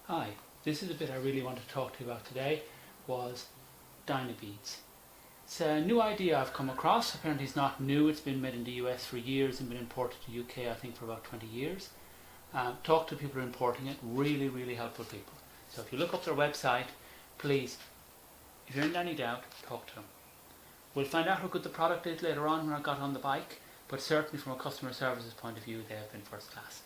Hi, this is the bit I really want to talk to you about today, was Dyna Beads. It's a new idea I've come across. Apparently it's not new, it's been made in the US for years and been imported to UK I think for about 20 years. Talk to people who are importing it, really helpful people. So if you look up their website, please, if you're in any doubt, talk to them. We'll find out how good the product is later on when I got on the bike, but certainly from a customer services point of view they have been first class.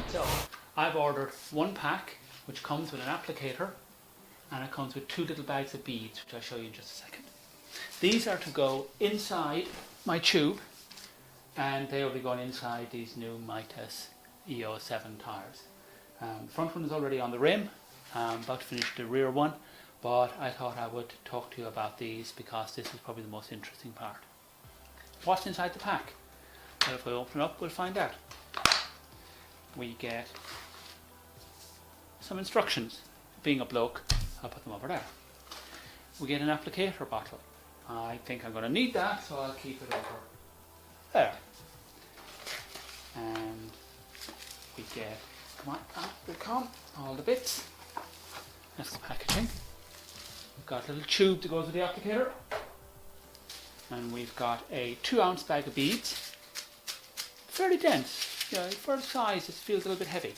So, I've ordered one pack which comes with an applicator and it comes with 2 little bags of beads, which I'll show you in just a second. These are to go inside my tube and they will be going inside these new Mitas E07 tyres. The front one is already on the rim. I'm about to finish the rear one, but I thought I would talk to you about these because this is probably the most interesting part. What's inside the pack? Well, if we open it up, we'll find out. We get some instructions. Being a bloke, I'll put them over there. We get an applicator bottle. I think I'm going to need that, so I'll keep it over there. And we get, come on, out they come, all the bits. That's the packaging. We've got a little tube that goes with the applicator. And we've got a 2-ounce bag of beads. Fairly dense. Yeah, for the size it feels a little bit heavy.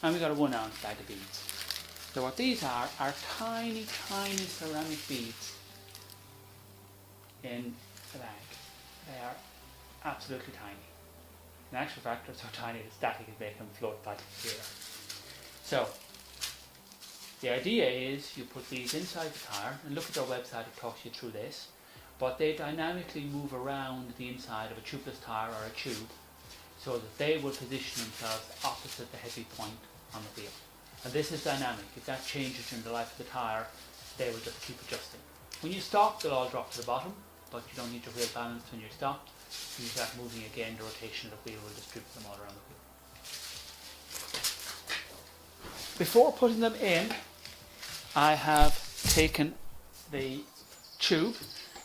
And we've got a 1-ounce bag of beads. So what these are tiny ceramic beads in the bag. They are absolutely tiny. In actual fact they're so tiny that static is making them float back to the air. So the idea is you put these inside the tyre, and look at their website, it talks you through this, but they dynamically move around the inside of a tubeless tyre or a tube so that they will position themselves opposite the heavy point on the wheel. And this is dynamic. If that changes during the life of the tyre, they will just keep adjusting. When you stop, they'll all drop to the bottom, but you don't need your wheel balanced when you're stopped. When you start moving again, the rotation of the wheel will distribute them all around the wheel. Before putting them in, I have taken the tube.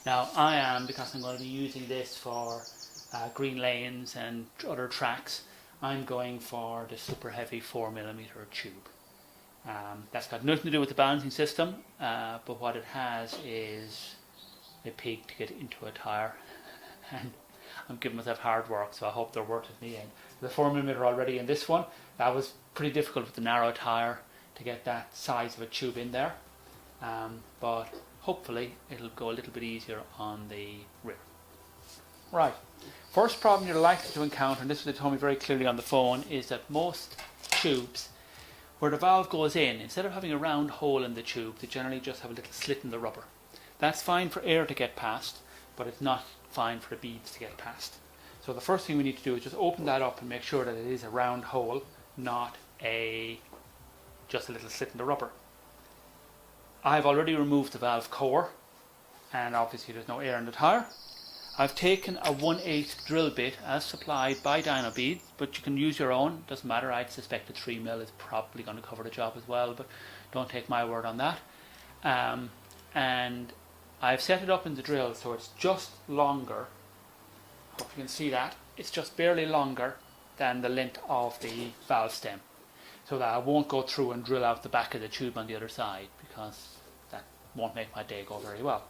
Now I am, because I'm going to be using this for green lanes and other tracks, I'm going for the super heavy 4mm tube. That's got nothing to do with the balancing system, but what it has is a pig to get into a tyre, and I'm giving myself hard work, so I hope they're worth it in the end. The 4mm already in this one, that was pretty difficult with the narrow tyre to get that size of a tube in there, but hopefully it'll go a little bit easier on the rear. Right, first problem you're likely to encounter, and this was they told me very clearly on the phone, is that most tubes, where the valve goes in, instead of having a round hole in the tube, they generally just have a little slit in the rubber. That's fine for air to get past, but it's not fine for the beads to get past. So the first thing we need to do is just open that up and make sure that it is a round hole, not just a little slit in the rubber. I've already removed the valve core, and obviously there's no air in the tyre. I've taken a 1/8 drill bit as supplied by Dyna Beads, but you can use your own, doesn't matter. I'd suspect a 3mm is probably going to cover the job as well, but don't take my word on that. And I've set it up in the drill so it's just longer, hope you can see that, it's just barely longer than the length of the valve stem, so that I won't go through and drill out the back of the tube on the other side, because that won't make my day go very well.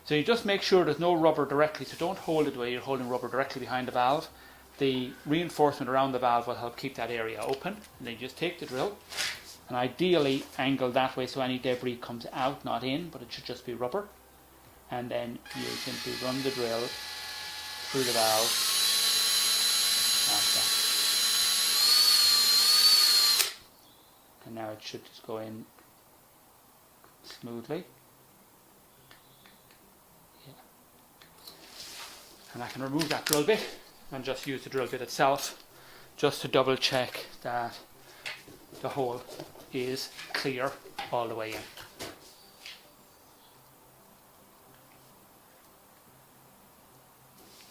So you just make sure there's no rubber directly, so don't hold it the way you're holding rubber directly behind the valve. The reinforcement around the valve will help keep that area open. And then you just take the drill and ideally angle that way so any debris comes out, not in, but it should just be rubber. And then you simply run the drill through the valve like that. And now it should just go in smoothly. And I can remove that drill bit and just use the drill bit itself just to double check that the hole is clear all the way in.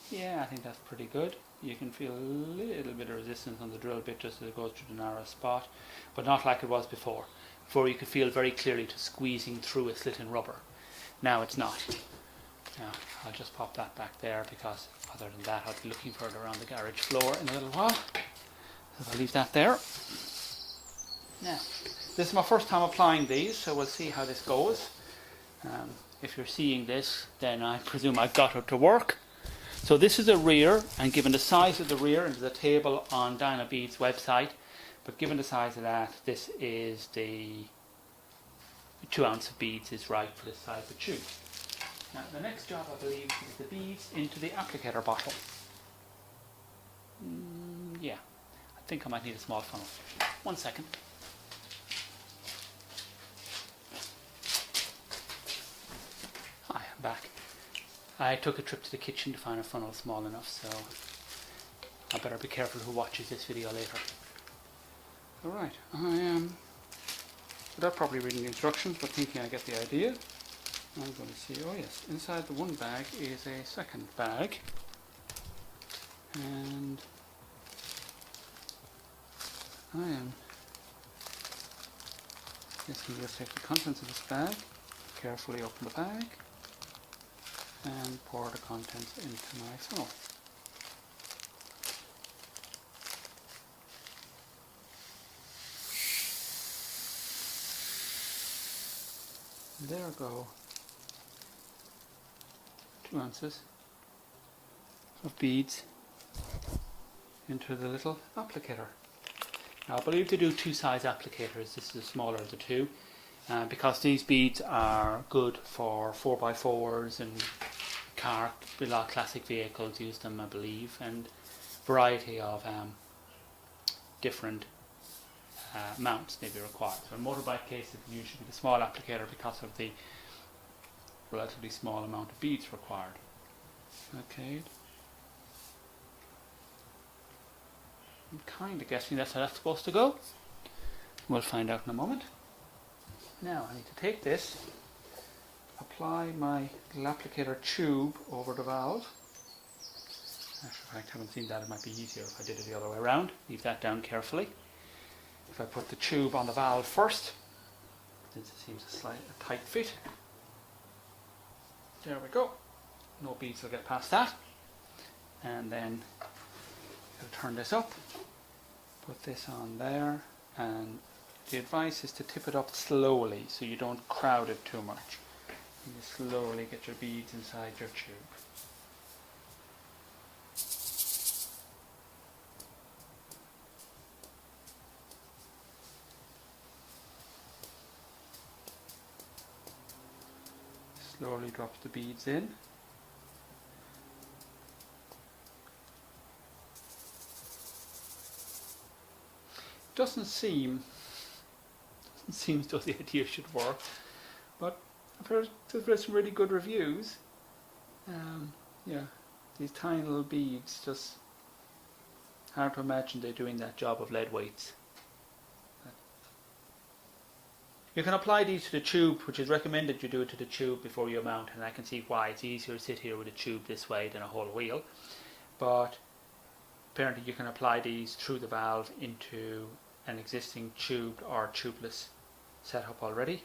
Yeah, I think that's pretty good. you can feel a little bit of resistance on the drill bit just as it goes through the narrow spot, but not like it was before. Before you could feel very clearly to squeezing through a slit in rubber. Now it's not. Now I'll just pop that back there because other than that I'll be looking for it around the garage floor in a little while. So I'll leave that there. Now, this is my first time applying these, so we'll see how this goes. If you're seeing this, then I presume I've got it to work. So this is a rear, and given the size of the rear, and there's a table on Dyna Beads website, but given the size of that, this is the 2 ounce of beads is right for this size of tube. Now the next job, I believe, is the beads into the applicator bottle. Yeah, I think I might need a small funnel. 1 second. Hi, I'm back. I took a trip to the kitchen to find a funnel small enough, so I better be careful who watches this video later. Alright, I am, without probably reading the instructions, but thinking I get the idea, I'm going to see, oh yes, inside the one bag is a second bag, and I am guessing we'll take the contents of this bag, carefully open the bag, and pour the contents into my funnel. There go 2 ounces of beads into the little applicator. Now I believe they do 2 size applicators. This is the smaller of the 2 because these beads are good for 4x4s and a lot of classic vehicles use them, I believe, and variety of different mounts may be required. So in motorbike case it can usually be the small applicator because of the relatively small amount of beads required. Okay. I'm kind of guessing that's how that's supposed to go. We'll find out in a moment. Now I need to take this, apply my little applicator tube over the valve. Actually, in fact, I haven't seen that. It might be easier if I did it the other way around. Leave that down carefully. If I put the tube on the valve first, since it seems a tight fit, there we go. No beads will get past that. And then I'll turn this up, put this on there, and the advice is to tip it up slowly so you don't crowd it too much. You slowly get your beads inside your tube. Slowly drop the beads in. Doesn't seem as though the idea should work, but I've read some really good reviews. Yeah, these tiny little beads, just hard to imagine they're doing that job of lead weights. You can apply these to the tube, which is recommended you do it to the tube before you mount, and I can see why. It's easier to sit here with a tube this way than a whole wheel. But apparently you can apply these through the valve into an existing tubed or tubeless setup already.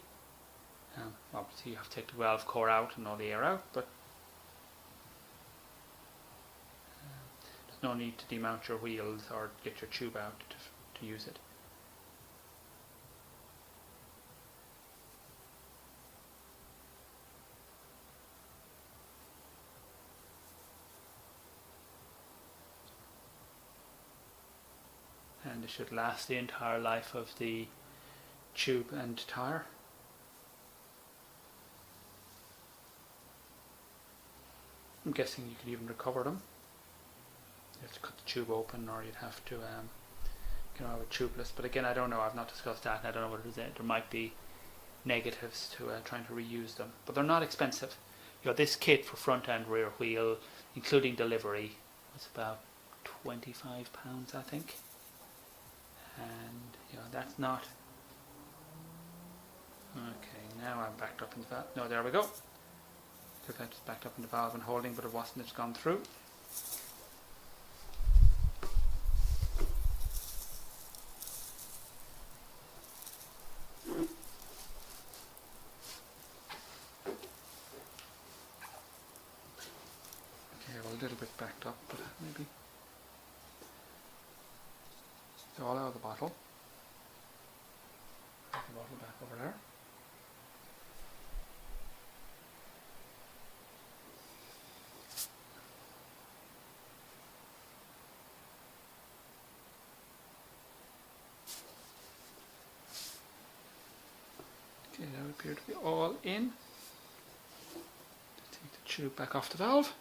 Obviously you have to take the valve core out and all the air out, but there's no need to demount your wheels or get your tube out to use it. And it should last the entire life of the tube and tire. I'm guessing you could even recover them. You have to cut the tube open, or you'd have to have a tubeless. But again, I don't know. I've not discussed that, and I don't know what it is. There might be negatives to trying to reuse them, but they're not expensive. You know, this kit for front and rear wheel, including delivery, was about £25, I think. And you know, that's not okay. Now I'm backed up in the valve. No, there we go. If I just backed up in the valve and holding, but it wasn't. It's gone through. It's all out of the bottle. Put the bottle back over there. Okay, that would appear to be all in. Take the tube back off the valve.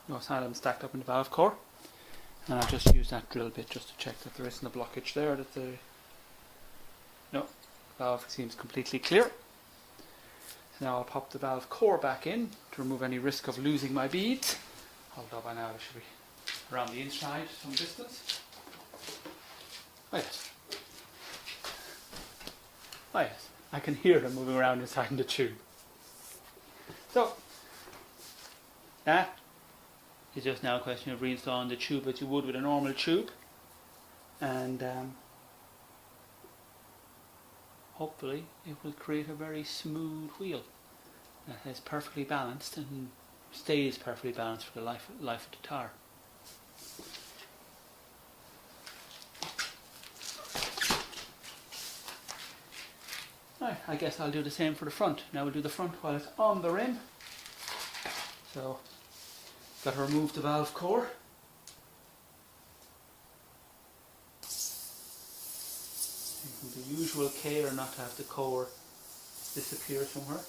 Notice how them stacked up in the valve core. And I'll just use that drill bit just to check that there isn't a blockage there. No, the valve seems completely clear. So now I'll pop the valve core back in to remove any risk of losing my beads. Although by now it should be around the inside some distance. Oh yes. Oh yes, I can hear them moving around inside the tube. So, that is just now a question of reinstalling the tube as you would with a normal tube. And hopefully it will create a very smooth wheel that is perfectly balanced and stays perfectly balanced for the life of the tire. Right, I guess I'll do the same for the front. Now we'll do the front while it's on the rim. So, got to remove the valve core. Using the usual care not to have the core disappear somewhere.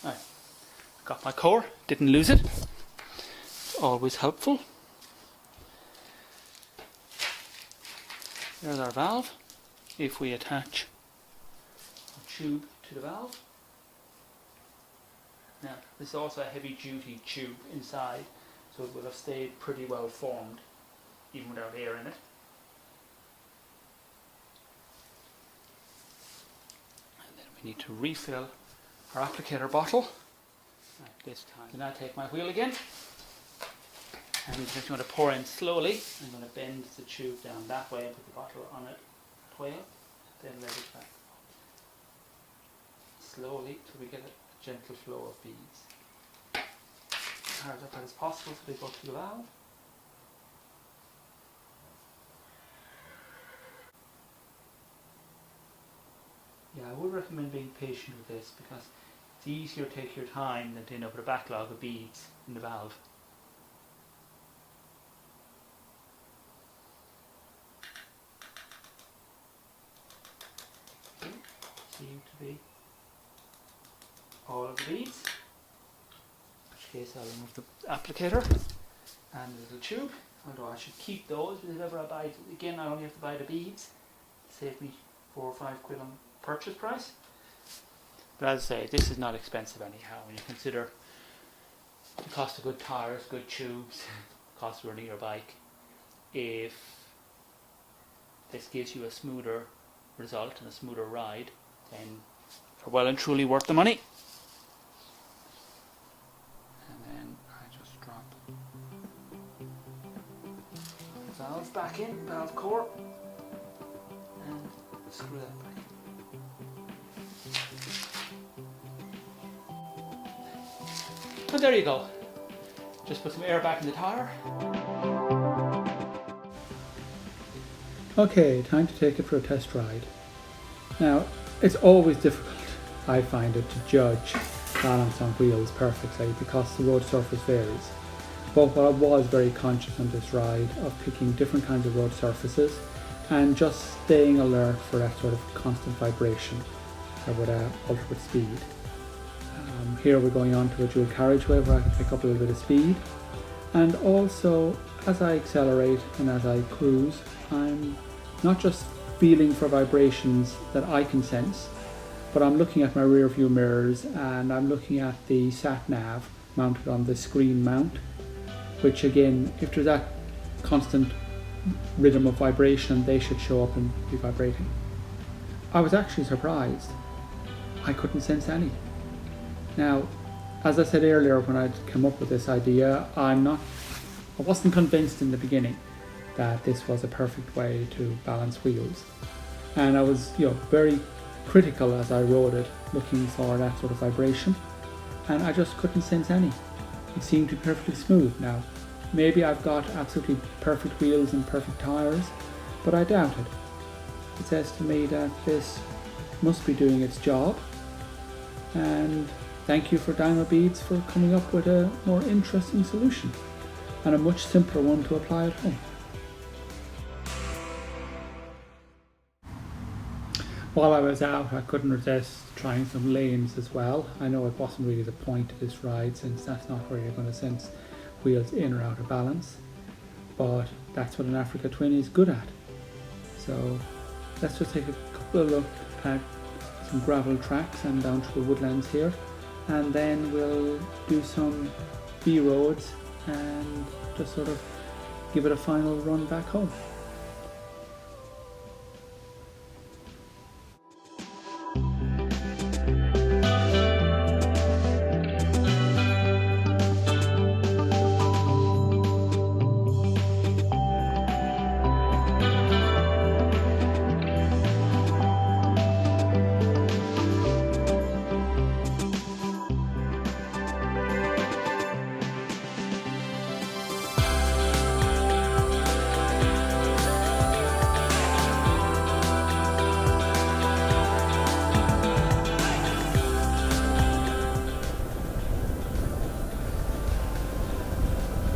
Right, got my core, didn't lose it. It's always helpful. There's our valve. If we attach a tube to the valve. Now, this is also a heavy duty tube inside, so it will have stayed pretty well formed, even without air in it. And then we need to refill our applicator bottle at this time. Then I take my wheel again, and I'm just going to pour in slowly. I'm going to bend the tube down that way and put the bottle on it, wheel, then let it back slowly till we get a gentle flow of beads. As hard up as possible so they go to the valve. Yeah, I would recommend being patient with this because it's easier to take your time than to end up with a backlog of beads in the valve. Okay, seem to be all of the beads. In which case I'll remove the applicator and the little tube. Although I should keep those because if ever I buy, again I only have to buy the beads. Save me 4 or 5 quid on purchase price. But as I say, this is not expensive anyhow when you consider the cost of good tyres, good tubes, the cost of running your bike. If this gives you a smoother result and a smoother ride, then you're well and truly worth the money. And then I just drop the valve back in, valve core, and screw that back in. And there you go. Just put some air back in the tyre. Okay, time to take it for a test ride. Now, it's always difficult, I find it, to judge balance on wheels perfectly because the road surface varies. But what I was very conscious on this ride of picking different kinds of road surfaces and just staying alert for that sort of constant vibration that would alter with speed. Here we're going on to a dual carriageway where I can pick up a little bit of speed, and also as I accelerate and as I cruise, I'm not just feeling for vibrations that I can sense, but I'm looking at my rear view mirrors and I'm looking at the sat nav mounted on the screen mount, which again, if there's that constant rhythm of vibration, they should show up and be vibrating. I was actually surprised I couldn't sense any. Now, as I said earlier when I came up with this idea, I wasn't convinced in the beginning that this was a perfect way to balance wheels. And I was, very critical as I rode it, looking for that sort of vibration, and I just couldn't sense any. It seemed to be perfectly smooth. Now, maybe I've got absolutely perfect wheels and perfect tyres, but I doubt it. It says to me that this must be doing its job, and thank you for Dyna Beads for coming up with a more interesting solution and a much simpler one to apply at home. While I was out, I couldn't resist trying some lanes as well. I know it wasn't really the point of this ride, since that's not where you're going to sense wheels in or out of balance, but that's what an Africa Twin is good at. So let's just take a couple of look at some gravel tracks and down through the woodlands here, and then we'll do some B roads and just sort of give it a final run back home.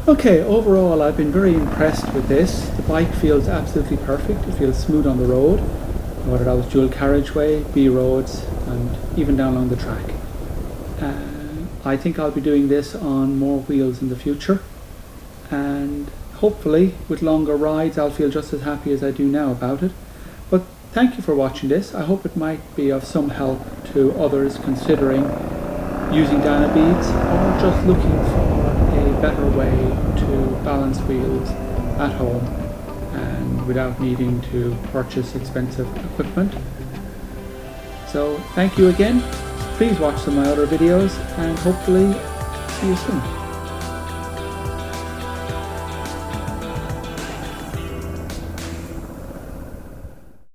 Okay, overall I've been very impressed with this. The bike feels absolutely perfect. It feels smooth on the road, whether that was dual carriageway, B roads, and even down along the track. I think I'll be doing this on more wheels in the future, and hopefully with longer rides I'll feel just as happy as I do now about it. But thank you for watching this. I hope it might be of some help to others considering using Dyna Beads, or just looking for a better way to balance wheels at home and without needing to purchase expensive equipment. So thank you again. Please watch some of my other videos, and hopefully see you soon.